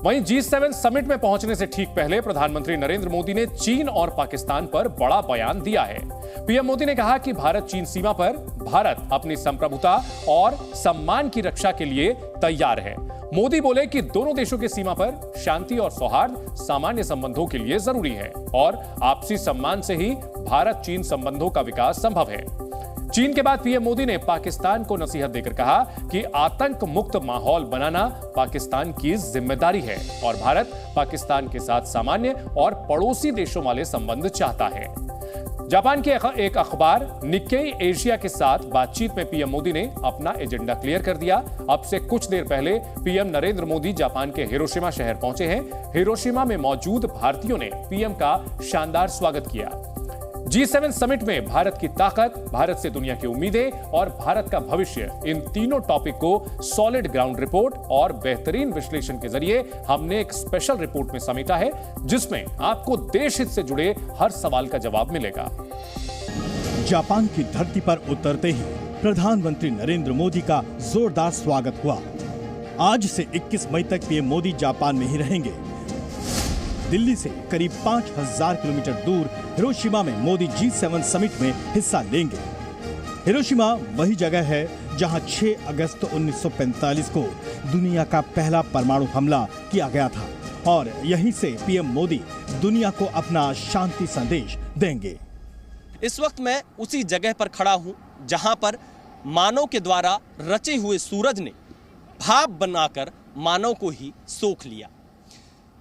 वहीं G7 summit में पहुंचने से ठीक पहले प्रधानमंत्री नरेंद्र मोदी ने चीन और पाकिस्तान पर बड़ा बयान दिया है। पीएम मोदी ने कहा कि भारत चीन सीमा पर भारत अपनी संप्रभुता और सम्मान की रक्षा के लिए तैयार है। मोदी बोले कि दोनों देशों की सीमा पर शांति और सौहार्द सामान्य संबंधों के लिए जरूरी है और आपसी सम्मान से ही भारत चीन संबंधों का विकास संभव है। चीन के बाद पीएम मोदी ने पाकिस्तान को नसीहत देकर कहा कि आतंक मुक्त माहौल बनाना पाकिस्तान की जिम्मेदारी है और भारत पाकिस्तान के साथ सामान्य और पड़ोसी देशों वाले संबंध चाहता है। जापान के एक अखबार निक्केई एशिया के साथ बातचीत में पीएम मोदी ने अपना एजेंडा क्लियर कर दिया। अब से कुछ देर पहले पीएम नरेंद्र मोदी जापान के हिरोशिमा शहर पहुंचे हैं। हिरोशिमा में मौजूद भारतीयों ने पीएम का शानदार स्वागत किया। G7 समिट में भारत की ताकत, भारत से दुनिया की उम्मीदें और भारत का भविष्य, इन तीनों टॉपिक को सॉलिड ग्राउंड रिपोर्ट और बेहतरीन विश्लेषण के जरिए हमने एक स्पेशल रिपोर्ट में समेटा है, जिसमें आपको देश हित से जुड़े हर सवाल का जवाब मिलेगा। जापान की धरती पर उतरते ही प्रधानमंत्री नरेंद्र मोदी का जोरदार स्वागत हुआ। आज से 21 मई तक पीएम मोदी जापान में ही रहेंगे। दिल्ली से करीब 5000 किलोमीटर दूर हिरोशिमा में मोदी G7 समिट में हिस्सा लेंगे। हिरोशिमा वही जगह है जहां 6 अगस्त 1945 को दुनिया का पहला परमाणु हमला किया गया था और यहीं से पीएम मोदी दुनिया को अपना शांति संदेश देंगे। इस वक्त मैं उसी जगह पर खड़ा हूं जहां पर मानव के द्वारा रचे हुए सूरज ने भाप बनाकर मानव को ही सोख लिया।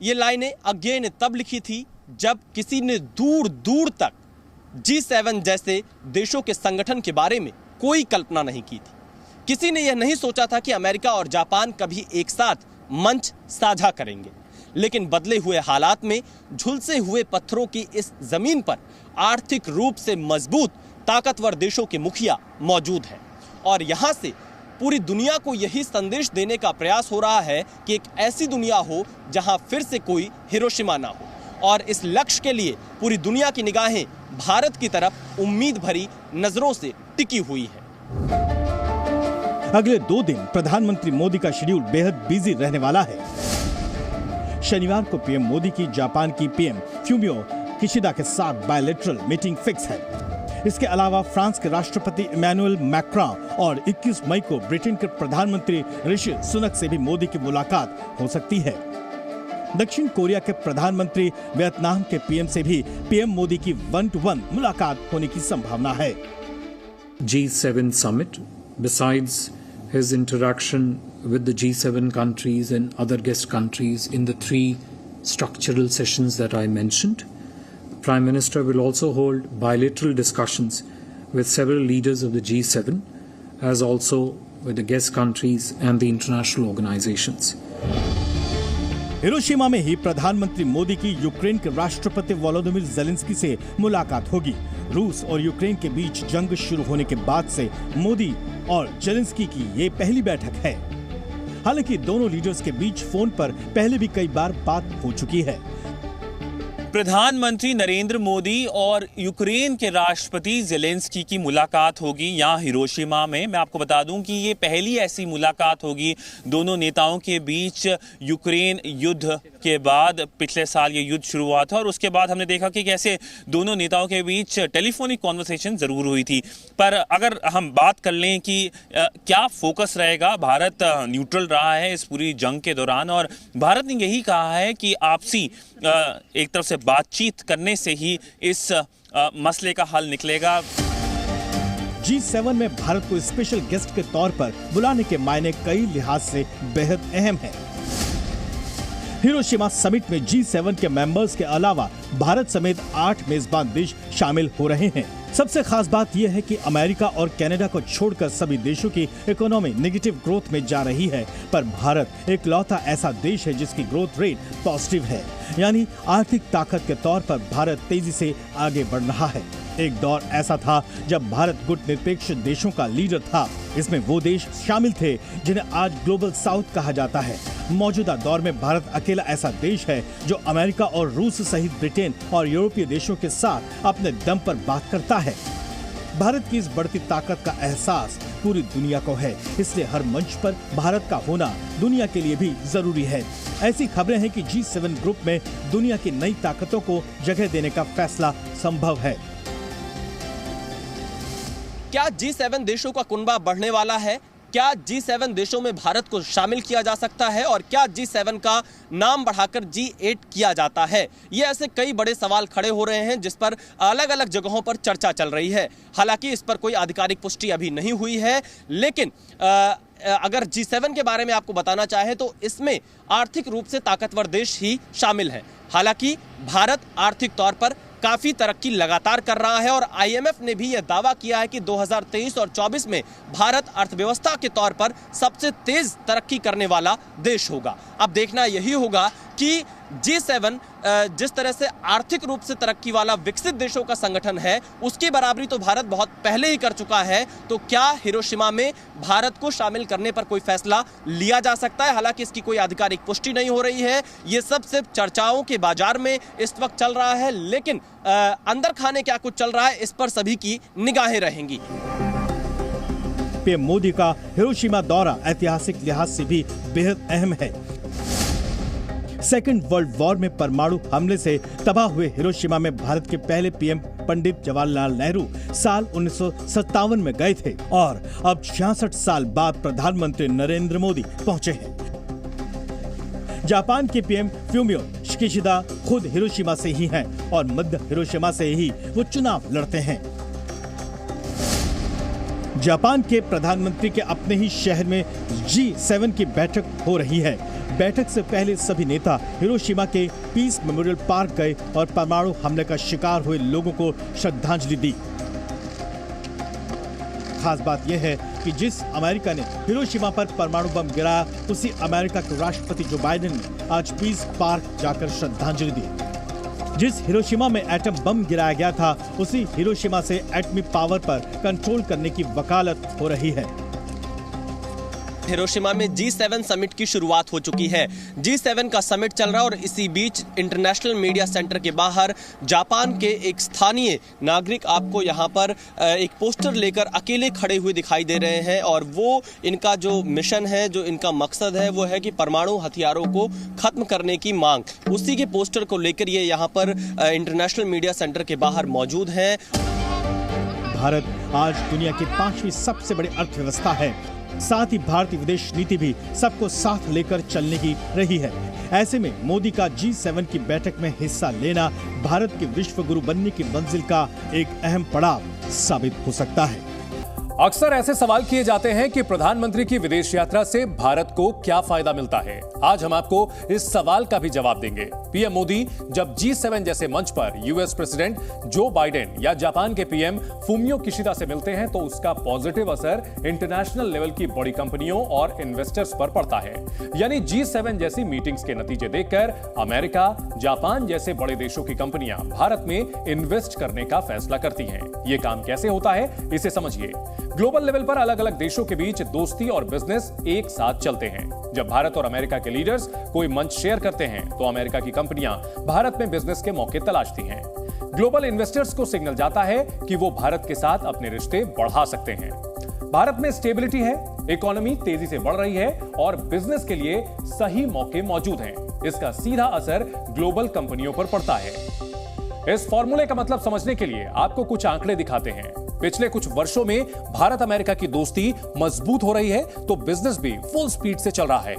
ये लाइनें अज्ञेय ने तब लिखी थी जब किसी ने दूर दूर तक G7 जैसे देशों के संगठन के बारे में कोई कल्पना नहीं की थी। किसी ने यह नहीं सोचा था कि अमेरिका और जापान कभी एक साथ मंच साझा करेंगे। लेकिन बदले हुए हालात में झुलसे हुए पत्थरों की इस जमीन पर आर्थिक रूप से मजबूत ताकतवर देशों के मुखिया मौजूद हैं और यहाँ से पूरी दुनिया को यही संदेश देने का प्रयास हो रहा है कि एक ऐसी दुनिया हो जहां फिर से कोई हिरोशिमा ना हो। और इस लक्ष्य के लिए पूरी दुनिया की निगाहें भारत की तरफ उम्मीद भरी नजरों से टिकी हुई है। अगले 2 दिन प्रधानमंत्री मोदी का शेड्यूल बेहद बिजी रहने वाला है। शनिवार को पीएम मोदी की जापान की पीएम फ्यूमियो किशिदा के साथ बायलैटरल मीटिंग फिक्स है। इसके अलावा फ्रांस के राष्ट्रपति इमैनुअल मैक्रॉन और 21 मई को ब्रिटेन के प्रधानमंत्री ऋषि सुनक से भी मोदी की मुलाकात हो सकती है। दक्षिण कोरिया के प्रधानमंत्री, वियतनाम के पीएम से भी पीएम मोदी की 1-to-1 मुलाकात होने की संभावना है। G7 summit, besides his interaction with the G7 countries and other guest countries in the 3 structural sessions that I mentioned, Prime Minister will also hold bilateral discussions with several leaders of the G7, as also with the guest countries and the international organizations. Hiroshima में ही प्रधानमंत्री मोदी की Ukraine के राष्ट्रपति Volodymyr Zelensky से मुलाकात होगी। रूस और यूक्रेन के बीच जंग शुरू होने के बाद से मोदी और ज़ेलेंस्की की ये पहली बैठक है। हालांकि दोनों लीडर्स के बीच फोन पर पहले भी कई बार बात हो चुकी है। प्रधानमंत्री नरेंद्र मोदी और यूक्रेन के राष्ट्रपति ज़ेलेंस्की की मुलाकात होगी यहाँ हिरोशिमा में। मैं आपको बता दूं कि ये पहली ऐसी मुलाकात होगी दोनों नेताओं के बीच यूक्रेन युद्ध के बाद। पिछले साल ये युद्ध शुरू हुआ था और उसके बाद हमने देखा कि कैसे दोनों नेताओं के बीच टेलीफोनिक कॉन्वर्सेशन जरूर हुई थी। पर अगर हम बात कर लें कि क्या फोकस रहेगा, भारत न्यूट्रल रहा है इस पूरी जंग के दौरान और भारत ने यही कहा है कि आपसी एक तरफ से बातचीत करने से ही इस मसले का हल निकलेगा। G7 में भारत को स्पेशल गेस्ट के तौर पर बुलाने के मायने कई लिहाज से बेहद अहम है। हिरोशिमा समिट में G7 के मेंबर्स के अलावा भारत समेत 8 मेजबान देश शामिल हो रहे हैं। सबसे खास बात यह है कि अमेरिका और कनाडा को छोड़कर सभी देशों की इकोनॉमी नेगेटिव ग्रोथ में जा रही है, पर भारत एकलौता ऐसा देश है जिसकी ग्रोथ रेट पॉजिटिव है। यानी आर्थिक ताकत के तौर पर भारत तेजी से आगे बढ़ रहा है। एक दौर ऐसा था जब भारत गुटनिरपेक्ष देशों का लीडर था। इसमें वो देश शामिल थे जिन्हें आज ग्लोबल साउथ कहा जाता है। मौजूदा दौर में भारत अकेला ऐसा देश है जो अमेरिका और रूस सहित ब्रिटेन और यूरोपीय देशों के साथ अपने दम पर बात करता है। भारत की इस बढ़ती ताकत का एहसास पूरी दुनिया को है, इसलिए हर मंच पर भारत का होना दुनिया के लिए भी जरूरी है। ऐसी खबरें हैं कि G7 ग्रुप में दुनिया की नई ताकतों को जगह देने का फैसला संभव है। क्या G7 देशों का कुनबा बढ़ने वाला है? क्या G7 देशों में भारत को शामिल किया जा सकता है और क्या G7 का नाम बढ़ाकर G8 किया जाता है? ये ऐसे कई बड़े सवाल खड़े हो रहे हैं जिस पर अलग अलग जगहों पर चर्चा चल रही है। हालांकि इस पर कोई आधिकारिक पुष्टि अभी नहीं हुई है, लेकिन अगर G7 के बारे में आपको बताना चाहे तो इसमें आर्थिक रूप से ताकतवर देश ही शामिल हैं। हालांकि भारत आर्थिक तौर पर काफी तरक्की लगातार कर रहा है और IMF ने भी यह दावा किया है कि 2023 और 24 में भारत अर्थव्यवस्था के तौर पर सबसे तेज तरक्की करने वाला देश होगा। अब देखना यही होगा कि G7 जिस तरह से आर्थिक रूप से तरक्की वाला विकसित देशों का संगठन है, उसकी बराबरी तो भारत बहुत पहले ही कर चुका है। तो क्या हिरोशिमा में भारत को शामिल करने पर कोई फैसला लिया जा सकता है? हालांकि इसकी कोई आधिकारिक पुष्टि नहीं हो रही है। ये सब सिर्फ चर्चाओं के बाजार में इस वक्त चल रहा है, लेकिन अंदर खाने क्या कुछ चल रहा है, इस पर सभी की निगाहें रहेंगी। पीएम मोदी का हिरोशिमा दौरा ऐतिहासिक लिहाज से भी बेहद अहम है। सेकेंड वर्ल्ड वॉर में परमाणु हमले से तबाह हुए हिरोशिमा में भारत के पहले पीएम पंडित जवाहरलाल नेहरू साल 1957 में गए थे और अब 66 साल बाद प्रधानमंत्री नरेंद्र मोदी पहुंचे हैं। जापान के पीएम फ्यूमियो किशिदा खुद हिरोशिमा से ही हैं और मध्य हिरोशिमा से ही वो चुनाव लड़ते हैं। जापान के प्रधानमंत्री के अपने ही शहर में G7 की बैठक हो रही है। बैठक से पहले सभी नेता हिरोशिमा के पीस मेमोरियल पार्क गए और परमाणु हमले का शिकार हुए लोगों को श्रद्धांजलि दी। खास बात यह है कि जिस अमेरिका ने हिरोशिमा पर परमाणु बम गिराया, उसी अमेरिका के राष्ट्रपति जो बाइडेन ने आज पीस पार्क जाकर श्रद्धांजलि दी। जिस हिरोशिमा में एटम बम गिराया गया था, उसी हिरोशिमा से एटमी पावर पर कंट्रोल करने की वकालत हो रही है। हिरोशिमा में G7 समिट की शुरुआत हो चुकी है। G7 का समिट चल रहा है और इसी बीच इंटरनेशनल मीडिया सेंटर के बाहर जापान के एक स्थानीय नागरिक आपको यहाँ पर एक पोस्टर लेकर अकेले खड़े हुए दिखाई दे रहे हैं और वो इनका जो मिशन है, जो इनका मकसद है, वो है कि परमाणु हथियारों को खत्म करने की मांग। उसी के पोस्टर को लेकर ये यहाँ पर इंटरनेशनल मीडिया सेंटर के बाहर मौजूद है। भारत आज दुनिया की 5वीं सबसे बड़ी अर्थव्यवस्था है। साथ ही भारतीय विदेश नीति भी सबको साथ लेकर चलने की रही है। ऐसे में मोदी का G7 की बैठक में हिस्सा लेना भारत के विश्व गुरु बनने की मंजिल का एक अहम पड़ाव साबित हो सकता है। अक्सर ऐसे सवाल किए जाते हैं कि प्रधानमंत्री की विदेश यात्रा से भारत को क्या फायदा मिलता है। आज हम आपको इस सवाल का भी जवाब देंगे। पीएम मोदी जब G7 जैसे मंच पर यूएस प्रेसिडेंट जो बाइडेन या जापान के पीएम फूमियो किशिदा से मिलते हैं तो उसका पॉजिटिव असर इंटरनेशनल लेवल की बड़ी कंपनियों और इन्वेस्टर्स पर पड़ता है। यानी G7 जैसी मीटिंग्स के नतीजे देखकर अमेरिका, जापान जैसे बड़े देशों की कंपनियां भारत में इन्वेस्ट करने का फैसला करती हैं। ये काम कैसे होता है, इसे समझिए। ग्लोबल लेवल पर अलग अलग देशों के बीच दोस्ती और बिजनेस एक साथ चलते हैं। जब भारत और अमेरिका के लीडर्स कोई मंच शेयर करते हैं तो अमेरिका की कंपनियां भारत में बिजनेस के मौके तलाशती हैं। ग्लोबल इन्वेस्टर्स को सिग्नल जाता है कि वो भारत के साथ अपने रिश्ते बढ़ा सकते हैं। भारत में स्टेबिलिटी है, इकोनॉमी तेजी से बढ़ रही है और बिजनेस के लिए सही मौके मौजूद हैं। इसका सीधा असर ग्लोबल कंपनियों पर पड़ता है। इस फॉर्मूले का मतलब समझने के लिए आपको कुछ आंकड़े दिखाते हैं। पिछले कुछ वर्षों में भारत अमेरिका की दोस्ती मजबूत हो रही है तो बिजनेस भी फुल स्पीड से चल रहा है।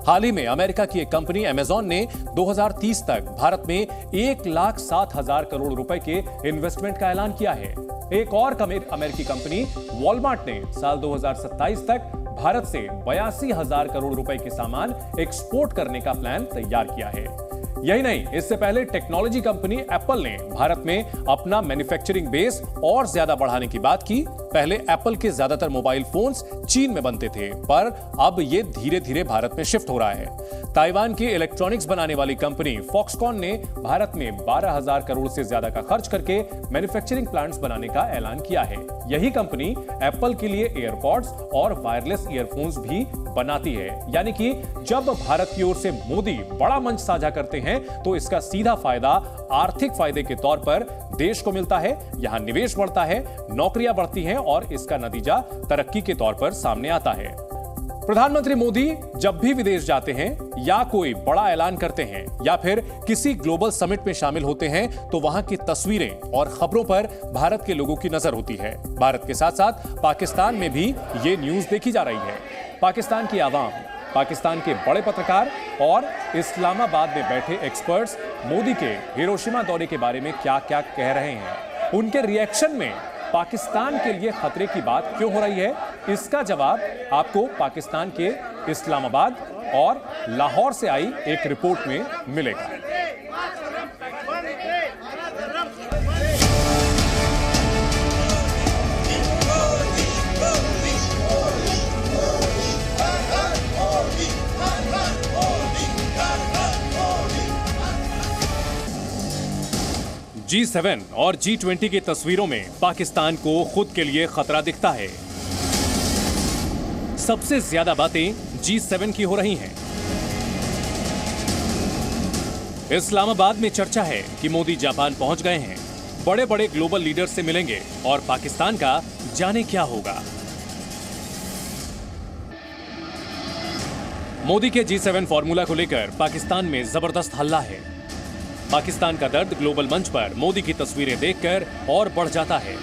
हाल ही में अमेरिका की एक कंपनी अमेज़न ने 2030 तक भारत में 1,07,000 करोड़ रुपए के इन्वेस्टमेंट का ऐलान किया है। एक और अमेरिकी कंपनी वॉलमार्ट ने साल 2027 तक भारत से 82,000 करोड़ रुपए के सामान एक्सपोर्ट करने का प्लान तैयार किया है। यही नहीं, इससे पहले टेक्नोलॉजी कंपनी एप्पल ने भारत में अपना मैन्युफैक्चरिंग बेस और ज्यादा बढ़ाने की बात की। पहले एप्पल के ज्यादातर मोबाइल फोन्स चीन में बनते थे, पर अब ये धीरे धीरे भारत में शिफ्ट हो रहा है। ताइवान की इलेक्ट्रॉनिक्स बनाने वाली कंपनी फॉक्सकॉन ने भारत में 12,000 करोड़ से ज्यादा का खर्च करके मैन्युफैक्चरिंग प्लांट्स बनाने का ऐलान किया है। यही कंपनी एप्पल के लिए एयरपॉड्स और वायरलेस ईयरफोन्स भी बनाती है। यानी कि जब भारत की ओर से मोदी बड़ा मंच साझा करते हैं तो इसका सीधा फायदा आर्थिक फायदे के तौर पर देश को मिलता है। यहां निवेश बढ़ता है, नौकरियां बढ़ती हैं और इसका नतीजा तरक्की के तौर पर सामने आता है। प्रधानमंत्री मोदी जब भी विदेश जाते हैं या कोई बड़ा ऐलान करते हैं या फिर किसी ग्लोबल समिट में शामिल होते हैं तो वहां की तस्वीरें और खबरों पर भारत के लोगों की नजर होती है। भारत के साथ साथ पाकिस्तान में भी ये न्यूज देखी जा रही है। पाकिस्तान की आवाम, पाकिस्तान के बड़े पत्रकार और इस्लामाबाद में बैठे एक्सपर्ट्स मोदी के हिरोशिमा दौरे के बारे में क्या क्या कह रहे हैं, उनके रिएक्शन में पाकिस्तान के लिए खतरे की बात क्यों हो रही है, इसका जवाब आपको पाकिस्तान के इस्लामाबाद और लाहौर से आई एक रिपोर्ट में मिलेगा। G7 और G20 की तस्वीरों में पाकिस्तान को खुद के लिए खतरा दिखता है। सबसे ज्यादा बातें G7 की हो रही हैं। इस्लामाबाद में चर्चा है कि मोदी जापान पहुंच गए हैं, बड़े बड़े ग्लोबल लीडर से मिलेंगे और पाकिस्तान का जाने क्या होगा। मोदी के G7 फॉर्मूला को लेकर पाकिस्तान में जबरदस्त हल्ला है। पाकिस्तान का दर्द ग्लोबल मंच पर मोदी की तस्वीरें देखकर और बढ़ जाता है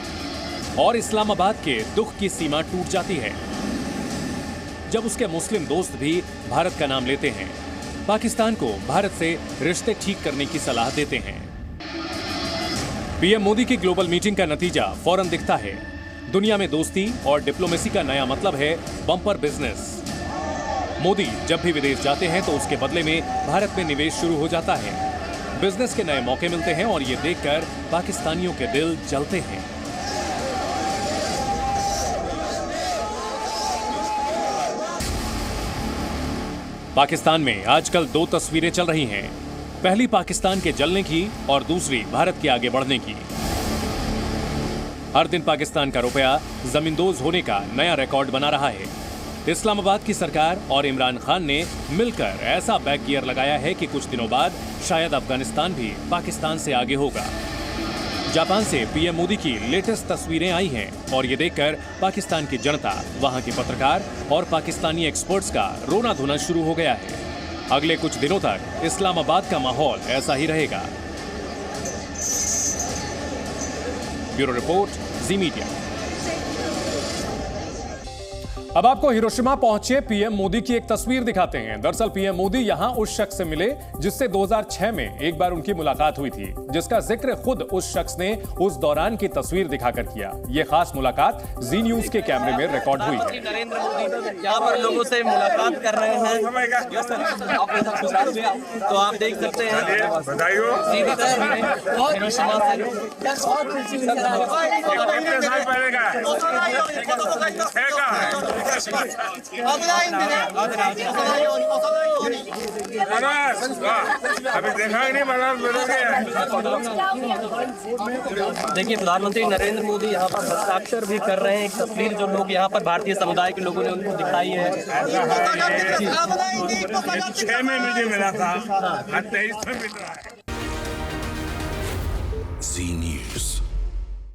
और इस्लामाबाद के दुख की सीमा टूट जाती है जब उसके मुस्लिम दोस्त भी भारत का नाम लेते हैं, पाकिस्तान को भारत से रिश्ते ठीक करने की सलाह देते हैं। पीएम मोदी की ग्लोबल मीटिंग का नतीजा फौरन दिखता है। दुनिया में दोस्ती और डिप्लोमेसी का नया मतलब है बम्पर बिजनेस। मोदी जब भी विदेश जाते हैं तो उसके बदले में भारत में निवेश शुरू हो जाता है, बिजनेस के नए मौके मिलते हैं और ये देखकर पाकिस्तानियों के दिल जलते हैं। पाकिस्तान में आजकल दो तस्वीरें चल रही हैं, पहली पाकिस्तान के जलने की और दूसरी भारत के आगे बढ़ने की। हर दिन पाकिस्तान का रुपया जमींदोज होने का नया रिकॉर्ड बना रहा है। इस्लामाबाद की सरकार और इमरान खान ने मिलकर ऐसा बैक गियर लगाया है कि कुछ दिनों बाद शायद अफगानिस्तान भी पाकिस्तान से आगे होगा। जापान से पीएम मोदी की लेटेस्ट तस्वीरें आई हैं और ये देखकर पाकिस्तान की जनता, वहां के पत्रकार और पाकिस्तानी एक्सपर्ट्स का रोना धोना शुरू हो गया है। अगले कुछ दिनों तक इस्लामाबाद का माहौल ऐसा ही रहेगा। ब्यूरो रिपोर्ट, जी मीडिया। अब आपको हिरोशिमा पहुंचे पीएम मोदी की एक तस्वीर दिखाते हैं। दरअसल पीएम मोदी यहां उस शख्स से मिले जिससे 2006 में एक बार उनकी मुलाकात हुई थी, जिसका जिक्र खुद उस शख्स ने उस दौरान की तस्वीर दिखाकर किया। यह खास मुलाकात जी न्यूज के कैमरे में रिकॉर्ड हुई है। नरेंद्र मोदी यहाँ पर लोगों से मुलाकात कर रहे हैं, तो आप देख सकते हैं सीधी तस्वीरें हिरोशिमा अभी देखा ही नहीं देखिए, प्रधानमंत्री नरेंद्र मोदी यहाँ पर हस्ताक्षर भी कर रहे हैं। एक तस्वीर जो लोग यहाँ पर भारतीय समुदाय के लोगों ने उनको दिखाई है। 6 में मुझे मिला था, 23 में मिल रहा है।